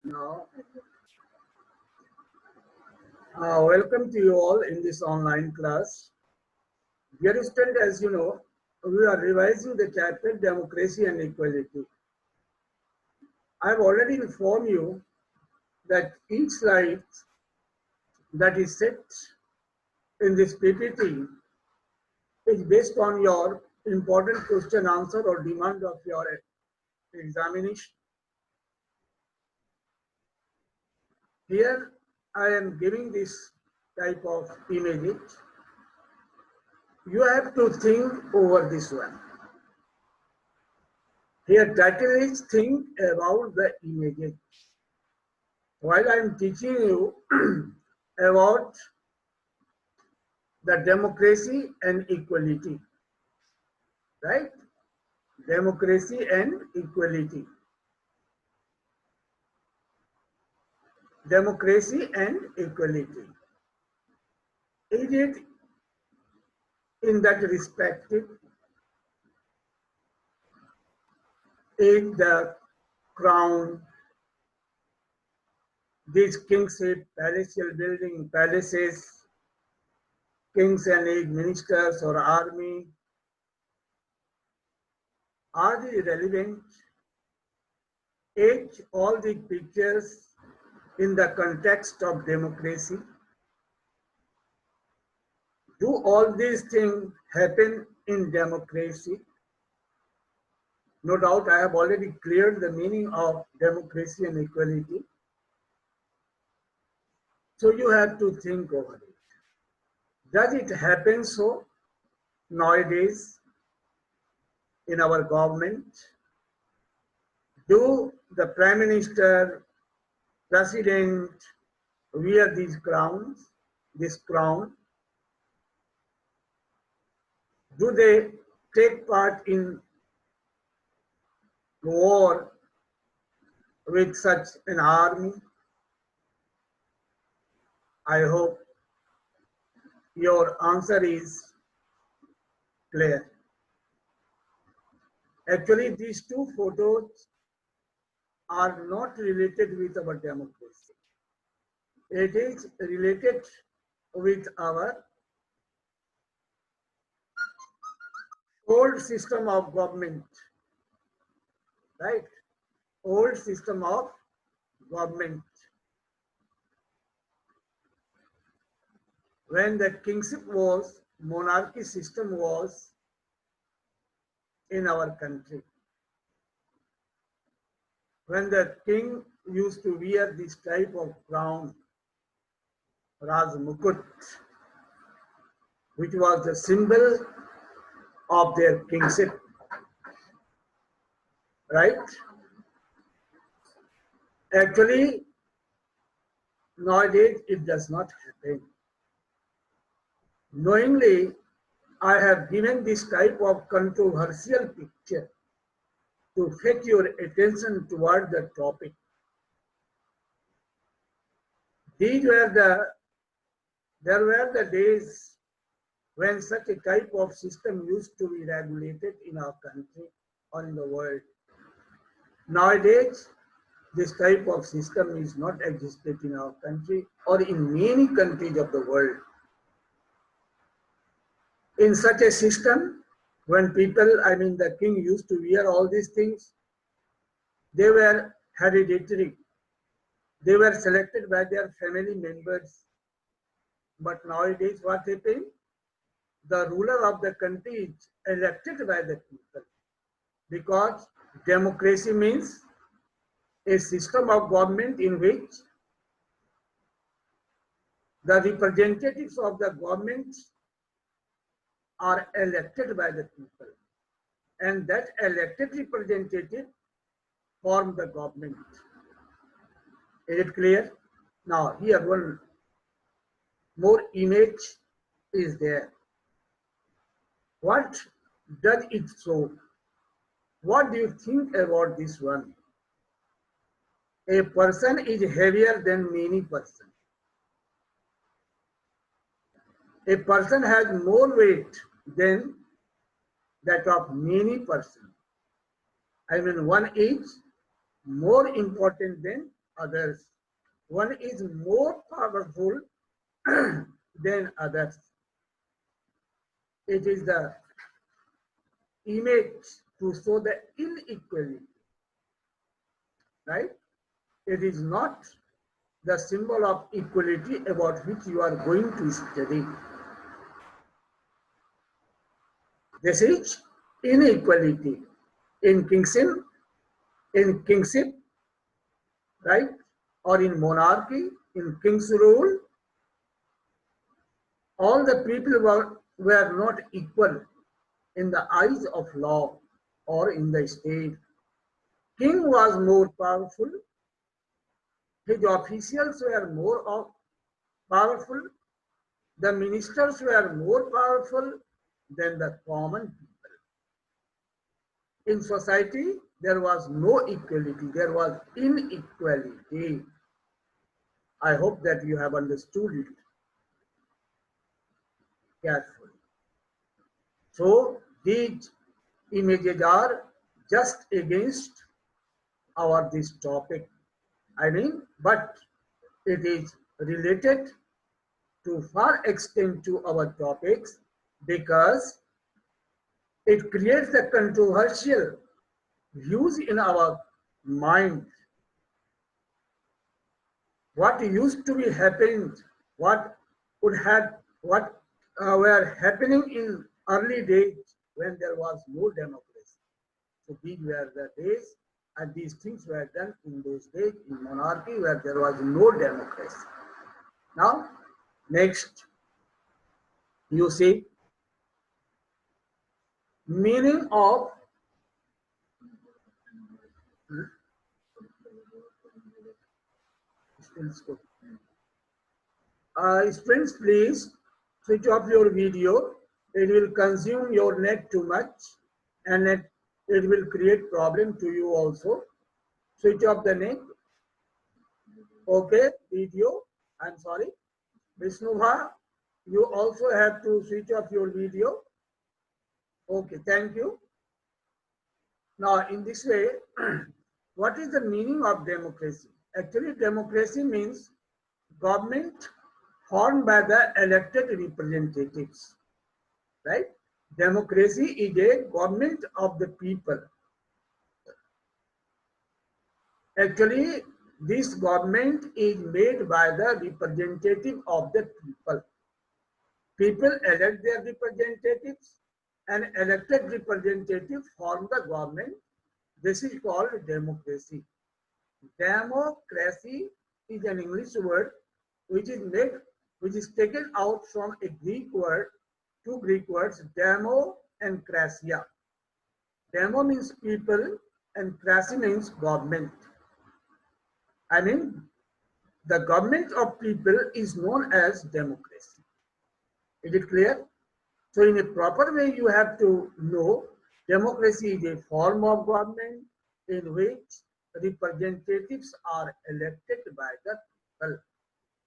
Now, welcome to you all in this online class. Dear student, as you know, we are revising the chapter Democracy and Equality. I have already informed you that each slide that is set in this PPT is based on your important question answer or demand of your examination. Here I am giving this type of images. You have to think over this one. Here title is Think About the Images. While I am teaching you about the democracy and equality, right? Democracy and equality. Democracy and equality. Is it in that respect is the crown, these king-shaped palatial building, palaces, kings and his ministers or army, are they relevant? Is all the pictures in the context of democracy? Do all these things happen in democracy? No doubt I have already cleared the meaning of democracy and equality. So you have to think over it. Does it happen so nowadays in our government? Do the Prime Minister, President wear these crowns, this crown? Do they take part in war with such an army? I hope your answer is clear. Actually, these two photos are not related with our democracy. It is related with our old system of government, right? Old system of government. When the kingship was, monarchy system was in our country. When the king used to wear this type of crown, Raj Mukut, which was the symbol of their kingship, right? Actually, nowadays it does not happen. Knowingly, I have given this type of controversial picture to fetch your attention toward the topic. There were the days when such a type of system used to be regulated in our country or in the world. Nowadays, this type of system is not existed in our country or in many countries of the world. In such a system, when people, the king used to wear all these things, they were hereditary. They were selected by their family members. But nowadays, what happened? The ruler of the country is elected by the people, because democracy means a system of government in which the representatives of the government are elected by the people, and that elected representative form the government. Is it clear? Now here one more image is there. What does it show? What do you think about this one? A person is heavier than many persons. A person has more weight than that of many persons. One is more important than others. One is more powerful than others. It is the image to show the inequality, right? It is not the symbol of equality about which you are going to study. This is inequality in kingship, right? Or in monarchy, in king's rule, all the people were not equal in the eyes of law or in the state. King was more powerful, his officials were more powerful, the ministers were more powerful than the common people. In society, there was no equality, there was inequality. I hope that you have understood it carefully. So these images are just against our this topic. But it is related to far extent to our topics because it creates a controversial views in our mind. What used to be happening, what were happening in early days when there was no democracy. So these were the days, and these things were done in those days in monarchy where there was no democracy. Now, next, you see, meaning of students, please switch off your video. It will consume your net too much, and it will create problem to you also. Switch off the net. Okay, video. I'm sorry. Vishnubha, you also have to switch off your video. Okay, thank you. Now, in this way, what is the meaning of democracy? Actually, democracy means government formed by the elected representatives, right? Democracy is a government of the people. Actually, this government is made by the representative of the people. People elect their representatives, and elected representatives form the government. This is called democracy. Democracy is an English word which is taken out from a Greek word, two Greek words, demo and krasia. Demo means people and krasi means government. The government of people is known as democracy. Is it clear? So in a proper way, you have to know democracy is a form of government in which representatives are elected by the people.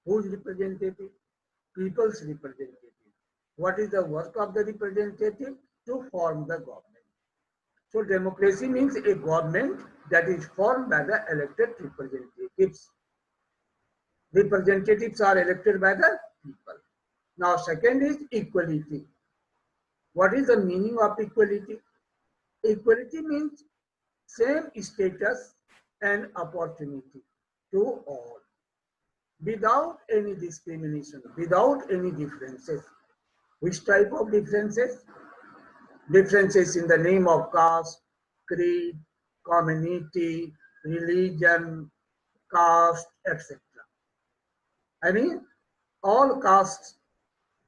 Whose representative? People's representative. What is the work of the representative? To form the government. So democracy means a government that is formed by the elected representatives. Representatives are elected by the people. Now, second is equality. What is the meaning of equality? Equality means same status and opportunity to all, without any discrimination, without any differences. Which type of differences? Differences in the name of caste, creed, community, religion, caste, etc. All castes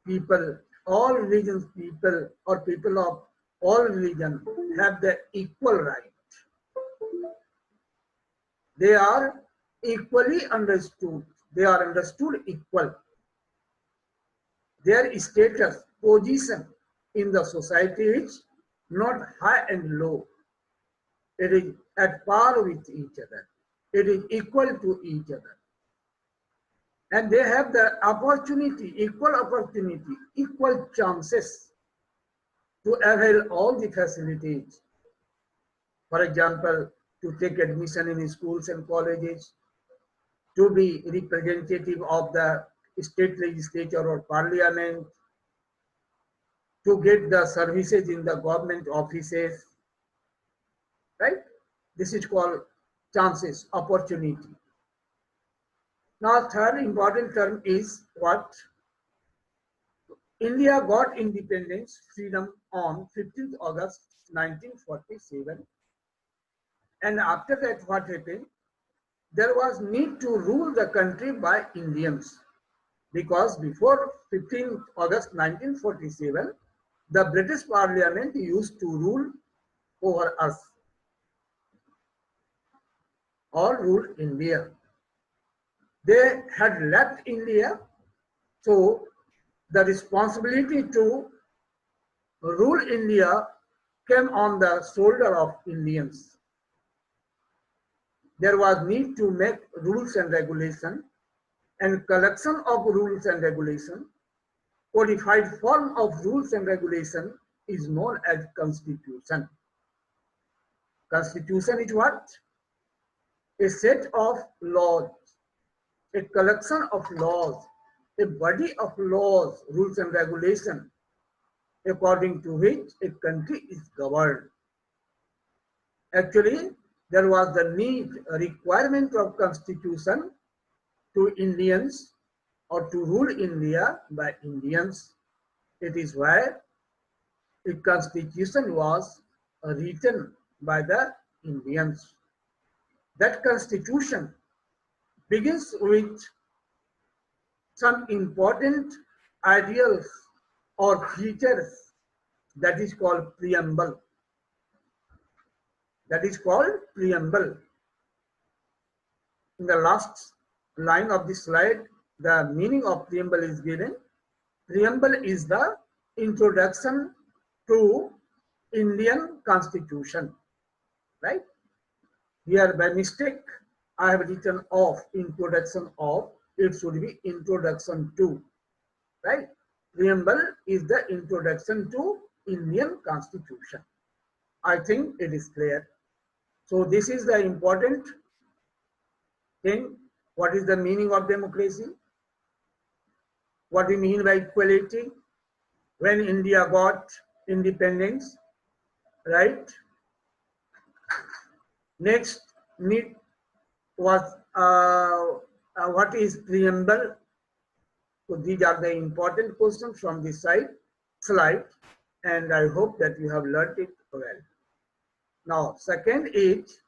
people, all religions people, or people of all religion have the equal right. They are equally understood. They are understood equal. Their status, position in the society is not high and low. It is at par with each other. It is equal to each other. And they have the opportunity, equal chances to avail all the facilities. For example, to take admission in schools and colleges, to be representative of the state legislature or parliament, to get the services in the government offices, right? This is called chances, opportunity. Now, third important term is what? India got independence, freedom on 15th August 1947. And after that, what happened? There was need to rule the country by Indians. Because before 15th August 1947, the British Parliament used to rule over us or rule India. They had left India, so the responsibility to rule India came on the shoulder of Indians. There was need to make rules and regulation, and collection of rules and regulation, codified form of rules and regulation is known as constitution. Constitution is what? A set of laws, a collection of laws, a body of laws, rules and regulation, according to which a country is governed. Actually, there was the need, a requirement of constitution to Indians or to rule India by Indians. It is why a constitution was written by the Indians. That constitution begins with some important ideals or features that is called preamble. That is called preamble. In the last line of this slide, the meaning of preamble is given. Preamble is the introduction to Indian Constitution, right? Here by mistake, I have written of, introduction of, it should be introduction to, right? Preamble is the introduction to Indian Constitution. I think it is clear. So this is the important thing. What is the meaning of democracy? What do you mean by equality? When India got independence, right? Next need was what is preamble? So these are the important questions from this slide, and I hope that you have learned it well. Now, second is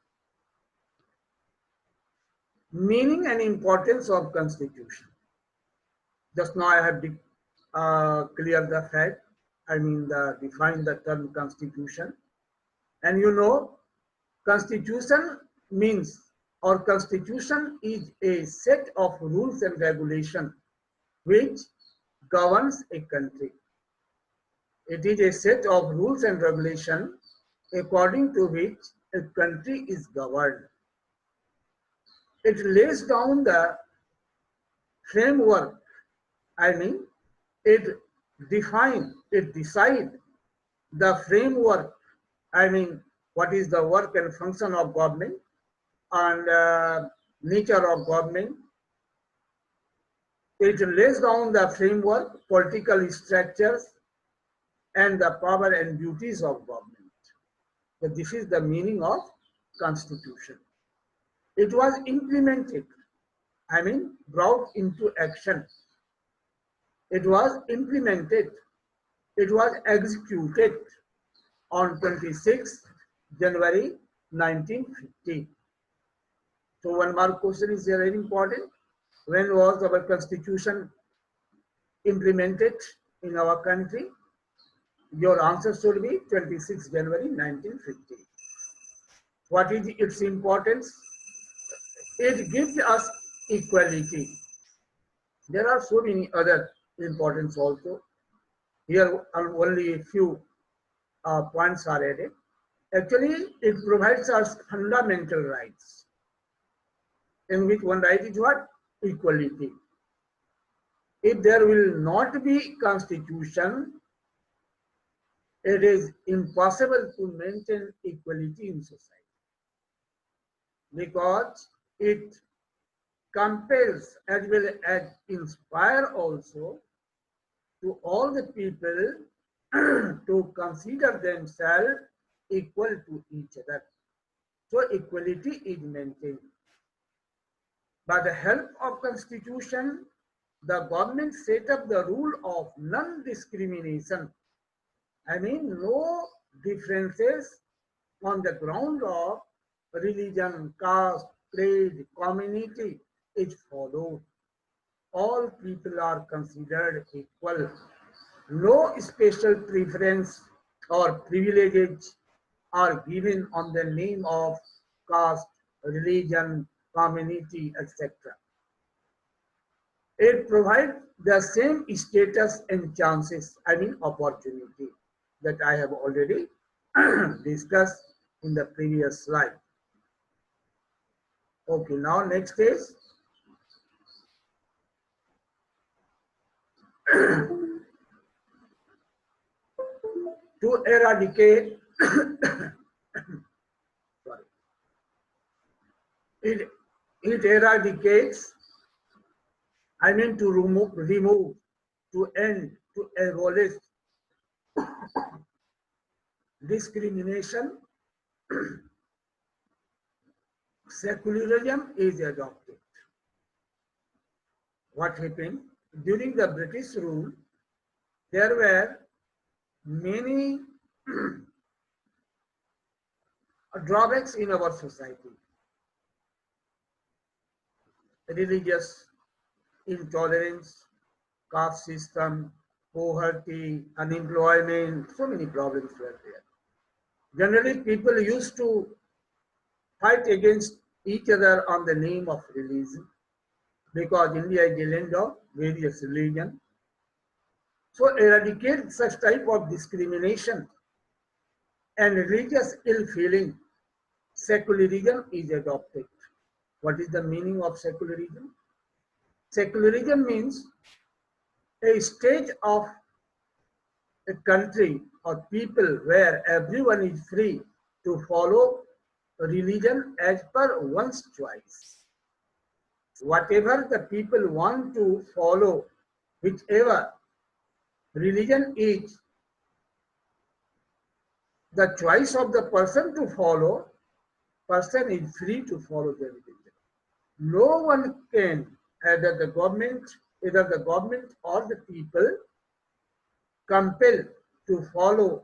meaning and importance of constitution. Just now I have cleared the fact, define the term constitution. And you know, constitution means, or constitution is a set of rules and regulations which governs a country. It is a set of rules and regulations according to which a country is governed. It lays down the framework, it defines, it decides the framework, what is the work and function of government and nature of government. It lays down the framework, political structures, and the power and duties of government. So this is the meaning of constitution. It was implemented, brought into action. It was implemented, it was executed on 26 January 1950. So one more question is very important. When was our constitution implemented in our country? Your answer should be 26 January 1950. What is its importance? It gives us equality. There are so many other importance also. Here only a few points are added. Actually, it provides us fundamental rights, in which one right is what? Equality. If there will not be constitution, it is impossible to maintain equality in society, because it compels as well as inspire also to all the people to consider themselves equal to each other. So equality is maintained. By the help of constitution, the government set up the rule of non-discrimination. I mean, no differences on the ground of religion, caste, creed, community is followed. All people are considered equal. No special preference or privileges are given on the name of caste, religion, community, etc. It provides the same status and chances, I mean opportunity, that I have already discussed in the previous slide. Okay, now next is to eradicate sorry, it eradicates, I mean to remove, to end, to abolish discrimination. Secularism is adopted. What happened? During the British rule, there were many drawbacks in our society. Religious intolerance, caste system, poverty, unemployment, so many problems were there. Generally, people used to fight against each other on the name of religion because India is a land of various religions. So eradicate such type of discrimination and religious ill feeling, secularism is adopted. What is the meaning of secularism? Secularism means a stage of a country or people where everyone is free to follow religion as per one's choice. Whatever the people want to follow, whichever religion is, the choice of the person to follow, person is free to follow the religion. No one can, either the government or the people, compel to follow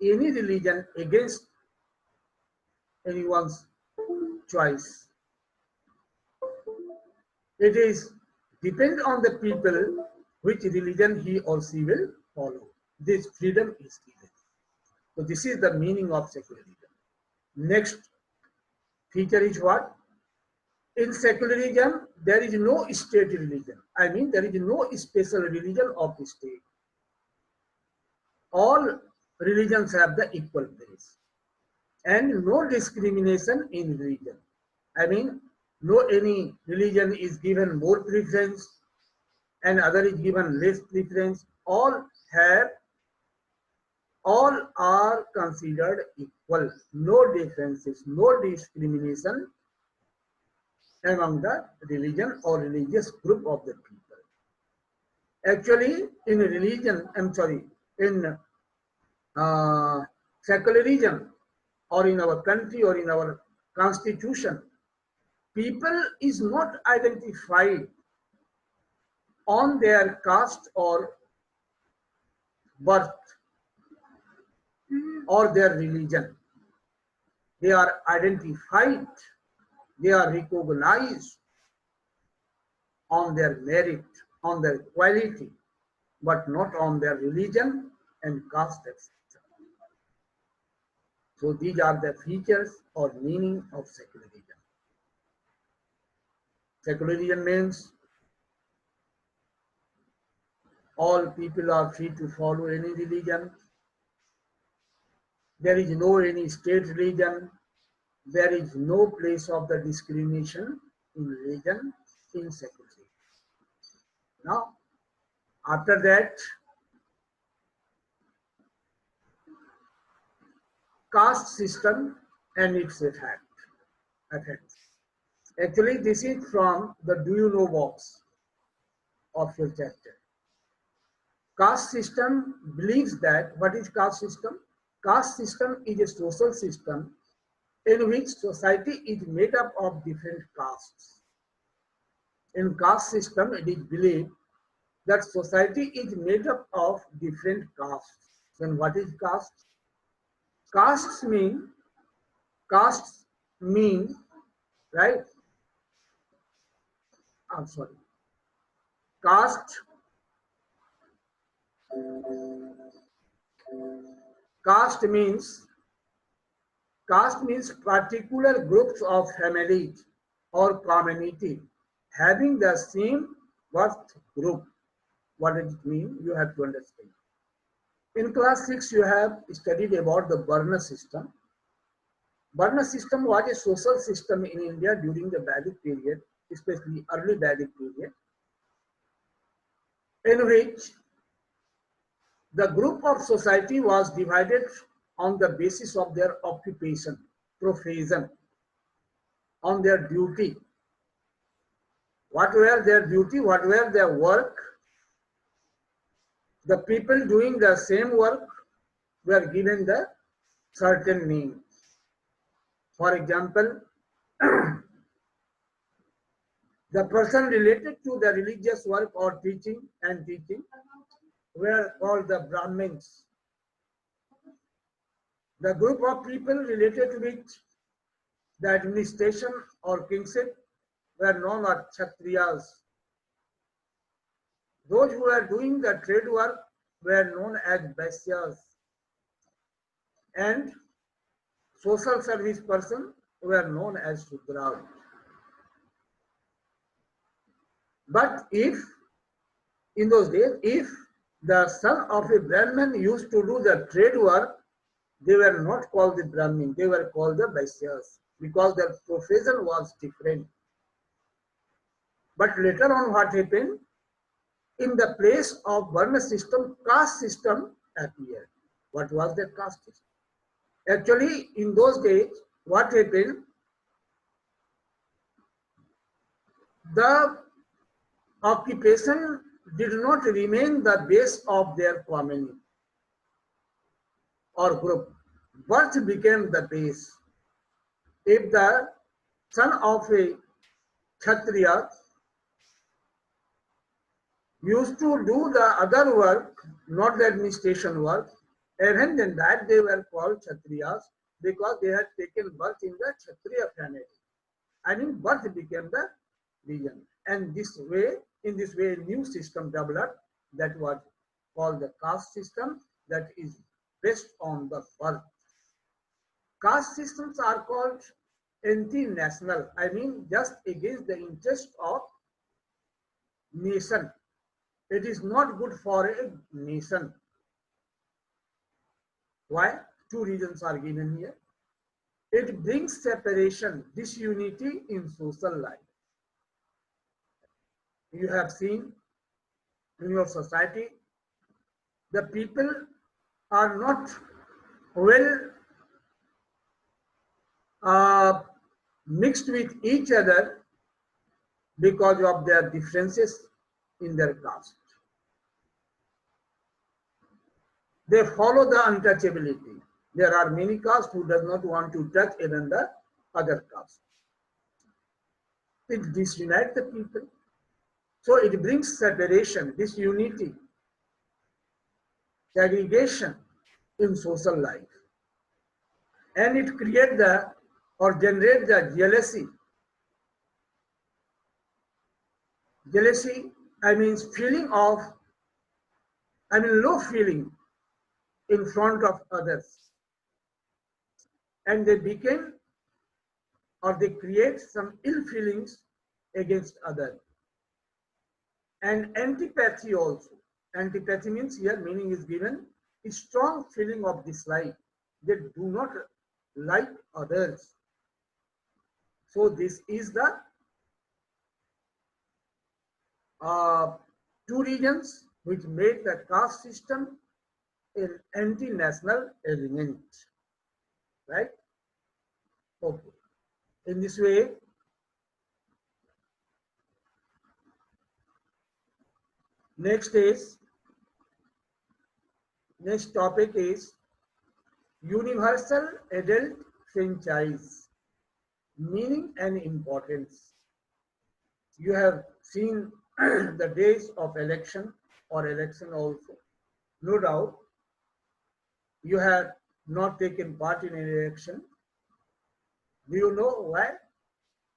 any religion against anyone's choice. It is depend on the people which religion he or she will follow. This freedom is given. So this is the meaning of secularism. Next feature is what? In secularism, there is no state religion. I mean, there is no special religion of the state. All religions have the equal place. And no discrimination in religion. I mean, no any religion is given more preference and other is given less preference. All are considered equal. No differences, no discrimination among the religion or religious group of the people. Actually, in religion, in secularism or in our country or in our constitution, people is not identified on their caste or birth or their religion. They are identified, they are recognized on their merit, on their quality, but not on their religion and caste, etc. So these are the features or meaning of secularism. Secularism means all people are free to follow any religion. There is no any state religion. There is no place of the discrimination in religion in secularism. Now, after that, caste system and its effects. Actually, this is from the Do You Know box of your chapter. Caste system believes that, what is caste system? Caste system is a social system in which society is made up of different castes. In caste system, it is believed that society is made up of different castes. Then what is caste? Castes mean, castes mean, right? I'm sorry. Caste, caste means, caste means particular groups of families or community having the same birth group. What does it mean? You have to understand. In class 6, you have studied about the Varna system. Varna system was a social system in India during the Vedic period, especially early Vedic period, in which the group of society was divided on the basis of their occupation, profession, on their duty. What were their duty? What were their work? The people doing the same work were given the certain names. For example, the person related to the religious work or teaching and teaching were called the Brahmins. The group of people related with the administration or kingship were known as Kshatriyas. Those who were doing the trade work were known as Vaisyas. And social service person were known as Shudras. But if, in those days, if the son of a Brahmin used to do the trade work, they were not called the Brahmin, they were called the Vaisyas, because their profession was different. But later on what happened? In the place of Varna system, caste system appeared. What was that caste system? Actually, in those days, what happened? The occupation did not remain the base of their community or group. Birth became the base. If the son of a Kshatriya used to do the other work, not the administration work, even then that they were called Kshatriyas because they had taken birth in the Kshatriya family. I mean, birth became the region. And this way, in this way, a new system developed that was called the caste system, that is based on the birth. Caste systems are called anti-national, I mean just against the interest of nation. It is not good for a nation. Why? Two reasons are given here. It brings separation, disunity in social life. You have seen in your society, the people are not well mixed with each other because of their differences in their caste. They follow the untouchability. There are many castes who does not want to touch even the other caste. It disunites the people. So it brings separation, disunity, segregation in social life. And it creates the or generates the jealousy. Jealousy, I mean feeling of, low feeling in front of others. And they became or they create some ill feelings against others. And antipathy also. Antipathy means here meaning is given a strong feeling of dislike. They do not like others. So this is the two reasons which made the caste system an anti-national element, right? Okay. In this way, Next topic is universal adult franchise, meaning and importance. You have seen the days of election or election also. No doubt you have not taken part in an election. Do you know why?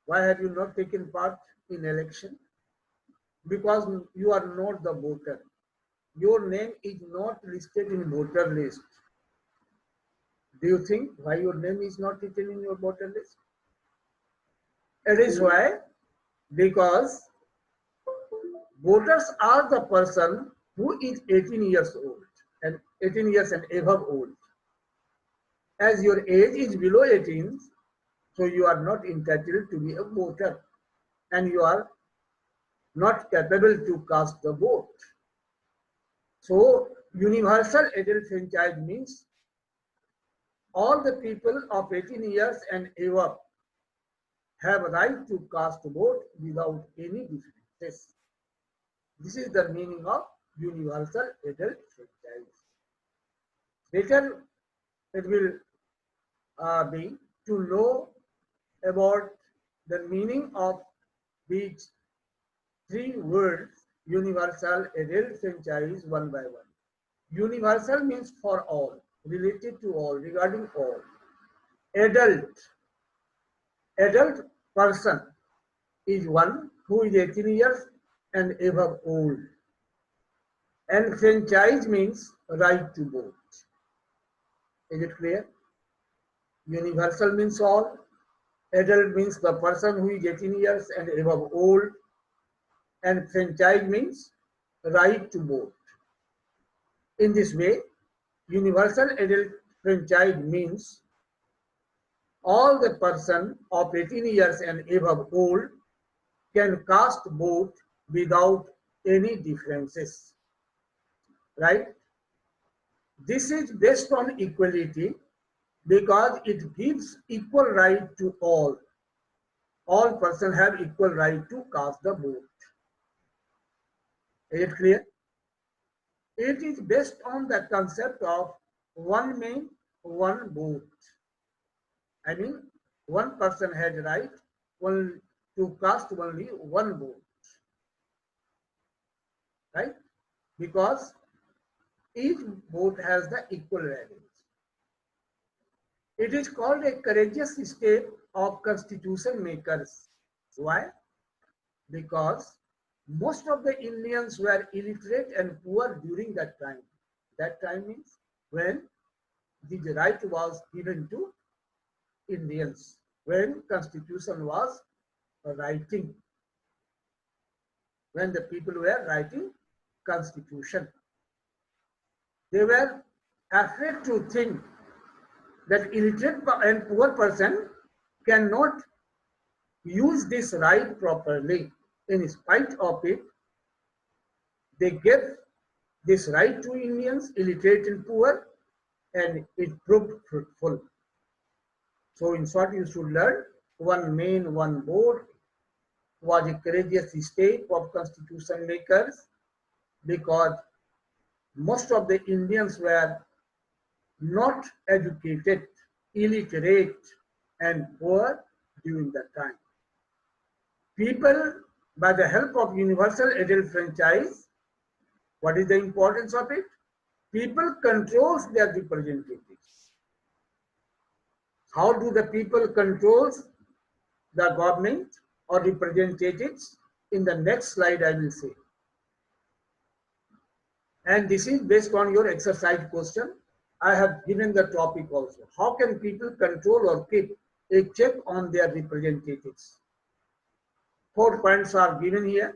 Why have you not taken part in election? Because you are not the voter. Your name is not listed in voter list. Do you think why your name is not written in your voter list? It is why, because voters are the person who is 18 years old and 18 years and above old. As your age is below 18, so you are not entitled to be a voter and you are not capable to cast the vote. So universal adult franchise means all the people of 18 years and above have a right to cast a vote without any differences. This is the meaning of universal adult franchise. Later, it will be to know about the meaning of these three words, universal adult franchise, one by one. Universal means for all, related to all, regarding all. Adult, adult person is one who is 18 years and above old. And franchise means right to vote. Is it clear? Universal means all. Adult means the person who is 18 years and above old. And franchise means right to vote. In this way, universal adult franchise means all the person of 18 years and above old can cast vote without any differences. Right? This is based on equality because it gives equal right to all. All persons have equal right to cast the vote. Is it clear? It is based on the concept of one man, one vote. I mean, one person has right to cast only one vote. Right? Because each vote has the equal value. It is called a courageous step of constitution makers. Why? Because most of the Indians were illiterate and poor during that time. That time means when the right was given to Indians, when constitution was writing, when the people were writing constitution. They were afraid to think that illiterate and poor person cannot use this right properly. In spite of it, they gave this right to Indians, illiterate and poor, and it proved fruitful. So in short, you should learn one man, one vote was a courageous step of constitution makers because most of the Indians were not educated, illiterate, and poor during that time. People, by the help of universal adult franchise, what is the importance of it? People controls their representatives. How do the people controls the government or representatives? In the next slide, I will say. And this is based on your exercise question. I have given the topic also. How can people control or keep a check on their representatives? 4 points are given here.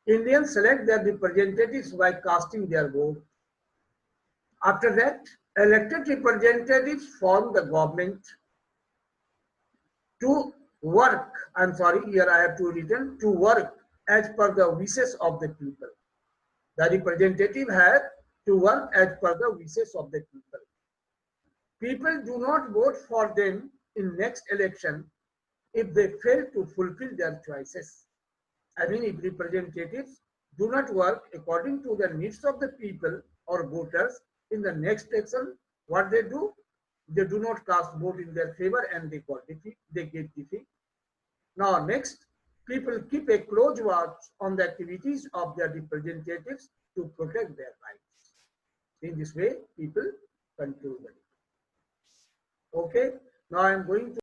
Indians select their representatives by casting their vote. After that, elected representatives form the government to work. I'm sorry, here I have to written to work as per the wishes of the people. The representative has to work as per the wishes of the people. People do not vote for them in next election if they fail to fulfill their choices. I mean, if representatives do not work according to the needs of the people or voters, in the next election, what they do? They do not cast vote in their favor and they got defeat, they get defeat. Now next, people keep a close watch on the activities of their representatives to protect their rights. In this way, people control the debate. Okay, now I am going to